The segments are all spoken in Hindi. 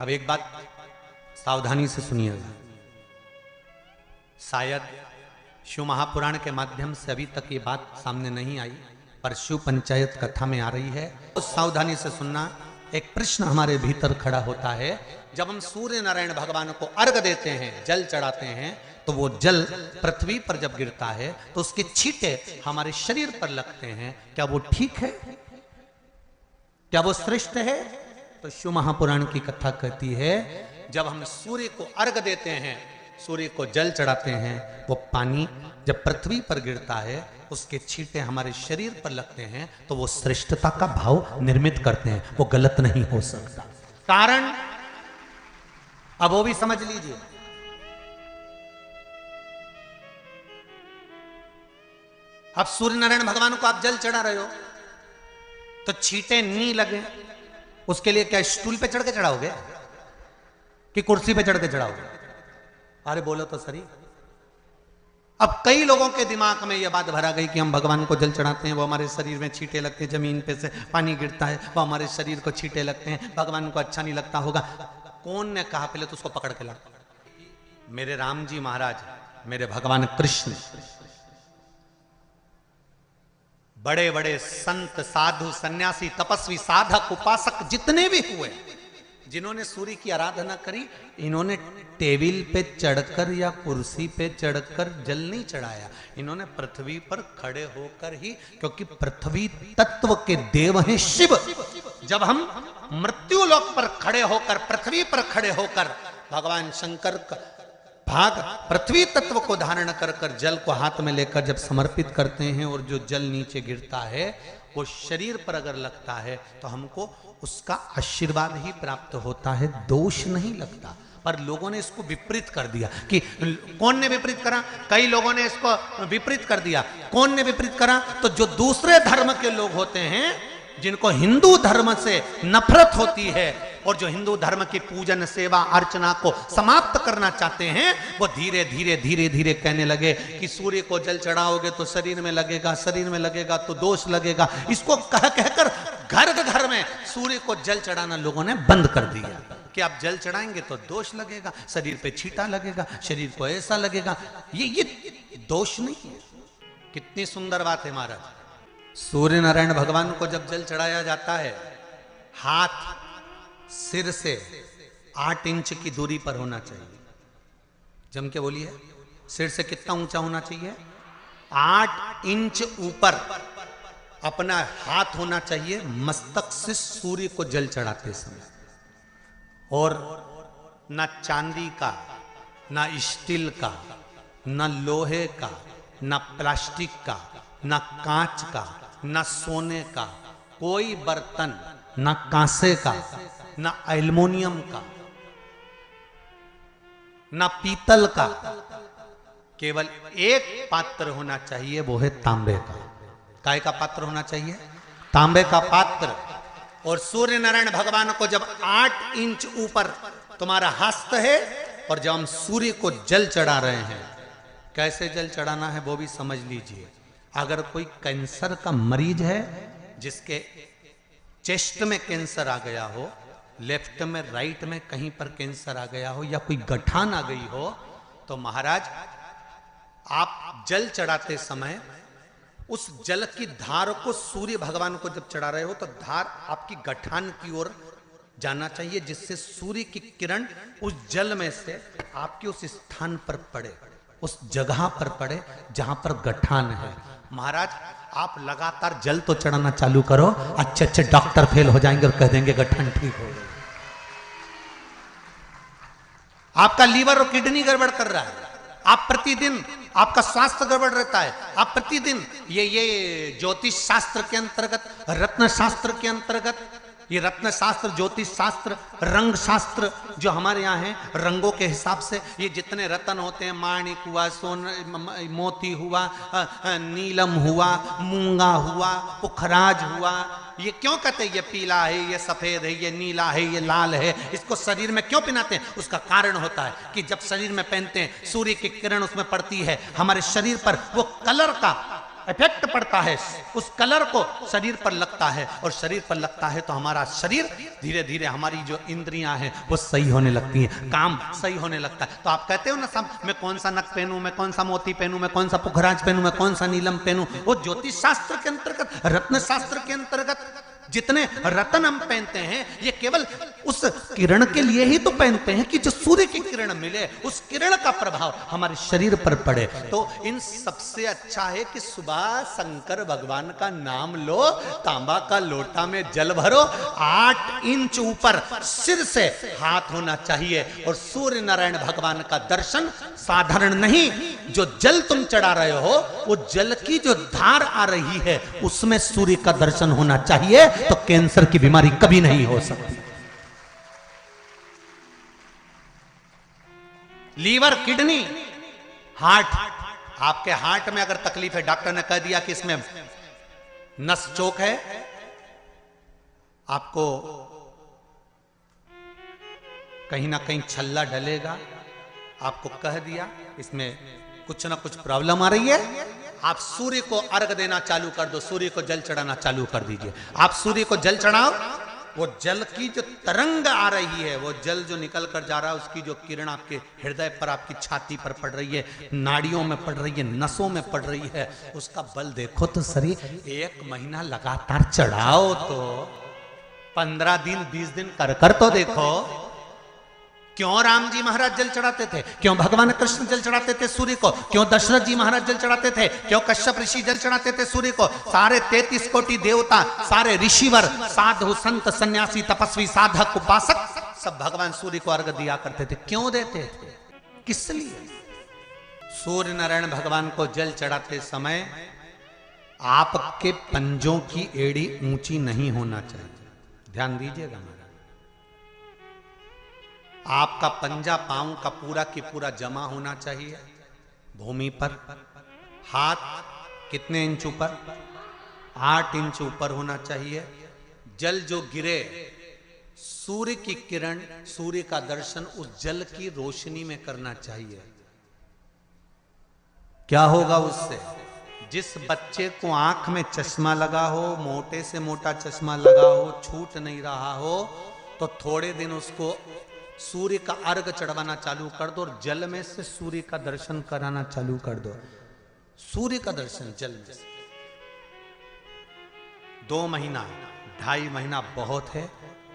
अब एक बात सावधानी से सुनिएगा। शायद शिव महापुराण के माध्यम से अभी तक ये बात सामने नहीं आई, पर शिव पंचायत कथा में आ रही है। तो सावधानी से सुनना। एक प्रश्न हमारे भीतर खड़ा होता है, जब हम सूर्य नारायण भगवान को अर्घ देते हैं, जल चढ़ाते हैं, तो वो जल पृथ्वी पर जब गिरता है तो उसके छींटे हमारे शरीर पर लगते हैं। क्या वो ठीक है? क्या वो श्रेष्ठ है? तो शिव महापुराण की कथा कहती है, जब हम सूर्य को अर्घ देते हैं, सूर्य को जल चढ़ाते हैं, वो पानी जब पृथ्वी पर गिरता है, उसके छींटे हमारे शरीर पर लगते हैं, तो वो श्रेष्ठता का भाव निर्मित करते हैं। वो गलत नहीं हो सकता। कारण अब वो भी समझ लीजिए। अब सूर्य नारायण भगवान को आप जल चढ़ा रहे हो तो छींटे नहीं लगे, उसके लिए क्या स्टूल पे चढ़ के चढ़ाओगे कि कुर्सी पे चढ़ के चढ़ाओगे? अरे बोलो तो सही। अब कई लोगों के दिमाग में यह बात भरा गई कि हम भगवान को जल चढ़ाते हैं, वो हमारे शरीर में छींटे लगते हैं, जमीन पे से पानी गिरता है, वो हमारे शरीर को छींटे लगते हैं, भगवान को अच्छा नहीं लगता होगा। कौन ने कहा? पहले तो उसको पकड़ के ला। मेरे राम जी महाराज, मेरे भगवान कृष्ण, बड़े बड़े संत, साधु, सन्यासी, तपस्वी, साधक, उपासक जितने भी हुए, जिन्होंने सूर्य की आराधना करी, इन्होंने टेबल पे चढ़कर या कुर्सी पे चढ़कर जल नहीं चढ़ाया। इन्होंने पृथ्वी पर खड़े होकर ही, क्योंकि पृथ्वी तत्व के देव हैं शिव। जब हम मृत्यु लोक पर खड़े होकर, पृथ्वी पर खड़े होकर भगवान शंकर का भाग पृथ्वी तत्व को धारण कर कर जल को हाथ में लेकर जब समर्पित करते हैं, और जो जल नीचे गिरता है वो शरीर पर अगर लगता है तो हमको उसका आशीर्वाद ही प्राप्त होता है, दोष नहीं लगता। पर लोगों ने इसको विपरीत कर दिया। कि कौन ने विपरीत करा? कई लोगों ने इसको विपरीत कर दिया। कौन ने विपरीत करा? तो जो दूसरे धर्म के लोग होते हैं, जिनको हिंदू धर्म से नफरत होती है और जो हिंदू धर्म की पूजन, सेवा, अर्चना को समाप्त करना चाहते हैं, वो धीरे धीरे धीरे धीरे कहने लगे कि सूर्य को जल चढ़ाओगे तो शरीर में लगेगा, शरीर में लगेगा तो दोष लगेगा। इसको कह कहकर घर घर में सूर्य को जल चढ़ाना लोगों ने बंद कर दिया कि आप जल चढ़ाएंगे तो दोष लगेगा, शरीर पे छींटा लगेगा, शरीर को ऐसा लगेगा। ये दोष नहीं है। कितनी सुंदर बात है महाराज। सूर्य नारायण भगवान को जब जल चढ़ाया जाता है, हाथ सिर से 8 इंच की दूरी पर होना चाहिए। जम के बोलिए, सिर से कितना ऊंचा होना चाहिए? 8 इंच ऊपर अपना हाथ होना चाहिए मस्तक से सूर्य को जल चढ़ाते समय। और ना चांदी का, ना स्टील का, ना लोहे का, ना प्लास्टिक का, ना कांच का, ना सोने का कोई बर्तन, ना कांसे का, ना एल्युमिनियम का, ना पीतल का, केवल एक पात्र होना चाहिए, वो है तांबे का। काय का पात्र होना चाहिए? तांबे का पात्र। और सूर्य नारायण भगवान को जब 8 इंच ऊपर तुम्हारा हस्त है, और जब हम सूर्य को जल चढ़ा रहे हैं, कैसे जल चढ़ाना है वो भी समझ लीजिए। अगर कोई कैंसर का मरीज है, जिसके चेस्ट में कैंसर आ गया हो, लेफ्ट में, राइट में कहीं पर कैंसर आ गया हो, या कोई गठान आ गई हो, तो महाराज आप जल चढ़ाते समय उस जल की धार को सूर्य भगवान को जब चढ़ा रहे हो, तो धार आपकी गठान की ओर जाना चाहिए, जिससे सूर्य की किरण उस जल में से आपके उस स्थान पर पड़े, उस जगह पर पड़े जहां पर गठान है। महाराज आप लगातार जल तो चढ़ाना चालू करो, अच्छे अच्छे डॉक्टर फेल हो जाएंगे और कह देंगे गठान ठीक हो गई। आपका लीवर और किडनी गड़बड़ कर रहा है, आप प्रतिदिन, आपका स्वास्थ्य गड़बड़ रहता है, आप प्रतिदिन ये ज्योतिष शास्त्र के अंतर्गत, रत्न शास्त्र के अंतर्गत, ये रत्न शास्त्र, ज्योतिष शास्त्र, रंग शास्त्र जो हमारे यहाँ है, रंगों के हिसाब से ये जितने रत्न होते हैं, माणिक हुआ, मोती हुआ, नीलम हुआ, मूंगा हुआ, पुखराज हुआ, ये क्यों कहते हैं ये पीला है, ये सफेद है, ये नीला है, ये लाल है, इसको शरीर में क्यों पहनाते हैं? उसका कारण होता है कि जब शरीर में पहनते हैं, सूर्य की किरण उसमें पड़ती है, हमारे शरीर पर वो कलर का इफेक्ट पड़ता है, उस कलर को शरीर पर लगता है, और शरीर पर लगता है तो हमारा शरीर धीरे धीरे, हमारी जो इंद्रियां हैं वो सही होने लगती हैं, काम सही होने लगता है। तो आप कहते हो ना सब, मैं कौन सा नक पहनूं, मैं कौन सा मोती पहनूं, मैं कौन सा पुखराज पहनूं, मैं कौन सा नीलम पहनूं, वो ज्योतिष शास्त्र के अंतर्गत, रत्न शास्त्र के अंतर्गत जितने रत्न हम पहनते हैं, ये केवल उस किरण के लिए ही तो पहनते हैं कि जो सूर्य की किरण मिले, उस किरण का प्रभाव हमारे शरीर पर पड़े। तो इन सबसे अच्छा है कि सुबह शंकर भगवान का नाम लो, तांबा का लोटा में जल भरो, 8 इंच ऊपर सिर से हाथ होना चाहिए, और सूर्य नारायण भगवान का दर्शन साधारण नहीं, जो जल तुम चढ़ा रहे हो, वो जल की जो धार आ रही है उसमें सूर्य का दर्शन होना चाहिए, तो कैंसर की बीमारी कभी नहीं हो सकती। लीवर, किडनी, हार्ट, आपके हार्ट में अगर तकलीफ है, डॉक्टर ने कह दिया कि इसमें नस चोक है, आपको कहीं ना कहीं छल्ला डलेगा, आपको कह दिया इसमें कुछ ना कुछ प्रॉब्लम आ रही है, आप सूर्य को अर्घ देना चालू कर दो, सूर्य को जल चढ़ाना चालू कर दीजिए। आप सूर्य को जल चढ़ाओ, वो जल की जो तरंग आ रही है, वो जल जो निकल कर जा रहा है, उसकी जो किरण आपके हृदय पर, आपकी छाती पर पड़ रही है, नाड़ियों में पड़ रही है, नसों में पड़ रही है, उसका बल देखो तो सही। 1 महीना लगातार चढ़ाओ, तो 15 दिन 20 दिन कर तो देखो। क्यों राम जी महाराज जल चढ़ाते थे, क्यों भगवान कृष्ण जल चढ़ाते थे सूर्य को, क्यों दशरथ जी महाराज जल चढ़ाते थे, क्यों कश्यप ऋषि जल चढ़ाते थे सूर्य को, सारे 33 कोटि देवता, सारे ऋषिवर, साधु संत सन्यासी तपस्वी साधक उपासक सब भगवान सूर्य को अर्घ दिया करते थे। क्यों देते थे, किस लिए? सूर्य नारायण भगवान को जल चढ़ाते समय आपके पंजों की एड़ी ऊंची नहीं होना चाहिए, ध्यान दीजिएगा। आपका पंजा पांव का पूरा की पूरा जमा होना चाहिए भूमि पर। हाथ कितने इंच ऊपर? 8 इंच ऊपर होना चाहिए। जल जो गिरे, सूर्य की किरण, सूर्य का दर्शन उस जल की रोशनी में करना चाहिए। क्या होगा उससे? जिस बच्चे को आंख में चश्मा लगा हो, मोटे से मोटा चश्मा लगा हो, छूट नहीं रहा हो, तो थोड़े दिन उसको सूर्य का अर्घ चढ़वाना चालू कर दो, और जल में से सूर्य का दर्शन कराना चालू कर दो। सूर्य का दर्शन जल में से 2 महीना 2.5 महीना बहुत है,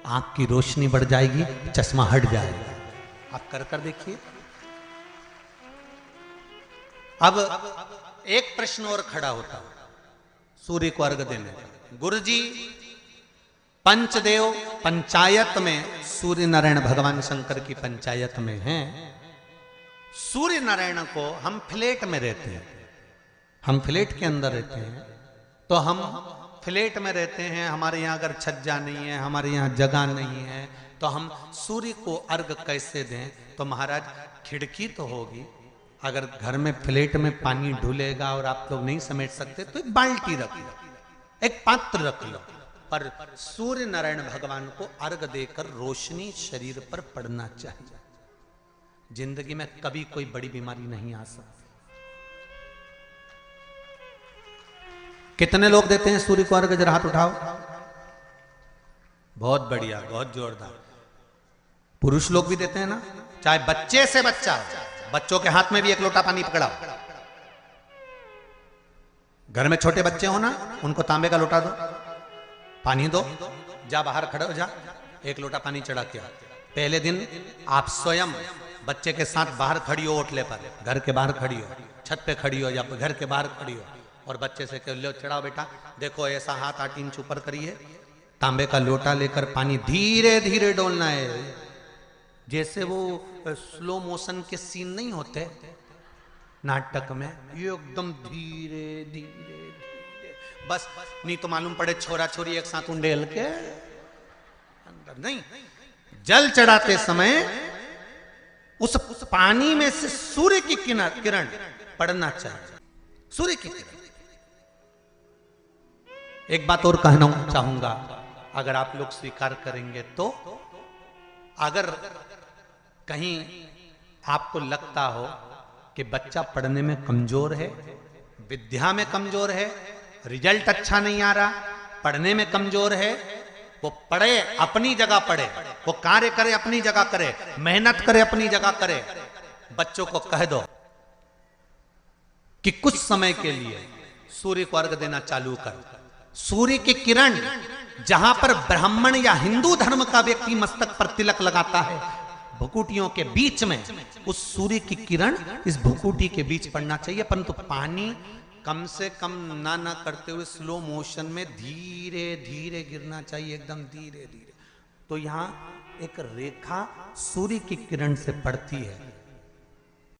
आंख की रोशनी बढ़ जाएगी, चश्मा हट जाएगा। आप कर देखिए। अब एक प्रश्न और खड़ा होता है सूर्य को अर्घ देने का। गुरुजी, पंचदेव पंचायत में सूर्य नारायण भगवान शंकर की पंचायत में हैं। सूर्य नारायण को हम फ्लैट में रहते हैं, हम फ्लैट के अंदर रहते हैं, तो हम फ्लैट में रहते हैं, हमारे यहाँ अगर छज्जा नहीं है, हमारे यहाँ जगह नहीं है, तो हम सूर्य को अर्घ कैसे दें? तो महाराज खिड़की तो होगी, अगर घर में फ्लैट में पानी ढुलेगा और आप लोग नहीं समेट सकते तो एक बाल्टी रख लो, एक पात्र रख लो, पर सूर्य नारायण भगवान को अर्घ देकर रोशनी शरीर पर पड़ना चाहिए। जिंदगी में कभी कोई बड़ी बीमारी नहीं आ सकती। कितने लोग देते हैं सूर्य को अर्घ? जरा हाथ उठाओ। बहुत बढ़िया, बहुत जोरदार। पुरुष लोग भी देते हैं ना, चाहे बच्चे से बच्चा, बच्चों के हाथ में भी 1 लोटा पानी पकड़ाओ। घर में छोटे बच्चे हो ना, उनको तांबे का लोटा दो, पानी दो, जा बाहर खड़े हो जा, 1 लोटा पानी चढ़ा के आओ। पहले दिन आप स्वयं बच्चे के साथ बाहर खड़ी हो, ओटले पर, घर के बाहर खड़ी हो, छत पे खड़ी हो या घर के बाहर खड़ी हो, और बच्चे से कह लो चढ़ाओ बेटा, देखो ऐसा हाथ 8 इंच ऊपर करिए, तांबे का लोटा लेकर पानी धीरे धीरे डोलना है। जैसे वो स्लो मोशन के सीन नहीं होते नाटक में, ये एकदम धीरे धीरे धीरे, बस नहीं तो मालूम पड़े छोरा छोरी एक साथ उंडेल के अंदर नहीं। जल चढ़ाते समय उस पानी में से सूर्य की किरण पड़ना चाहिए, सूर्य की किरण। एक बात और कहना चाहूंगा, अगर आप लोग स्वीकार करेंगे तो, अगर कहीं आपको लगता हो कि बच्चा पढ़ने में कमजोर है, विद्या में कमजोर है, रिजल्ट अच्छा नहीं आ रहा, पढ़ने में कमजोर है, वो पढ़े अपनी जगह पढ़े, वो कार्य करे अपनी जगह करे, मेहनत करे अपनी जगह करे। बच्चों को कह दो कि कुछ समय के लिए सूर्य को अर्घ देना चालू कर। सूर्य की किरण जहां पर ब्राह्मण या हिंदू धर्म का व्यक्ति मस्तक पर तिलक लगाता है, भुकुटियों के बीच में उस सूर्य की किरण इस भुकुटी के बीच पड़ना चाहिए, परंतु पानी कम से कम ना करते हुए स्लो मोशन में धीरे धीरे गिरना चाहिए, एकदम धीरे धीरे। तो यहां एक रेखा सूर्य की किरण से पड़ती है।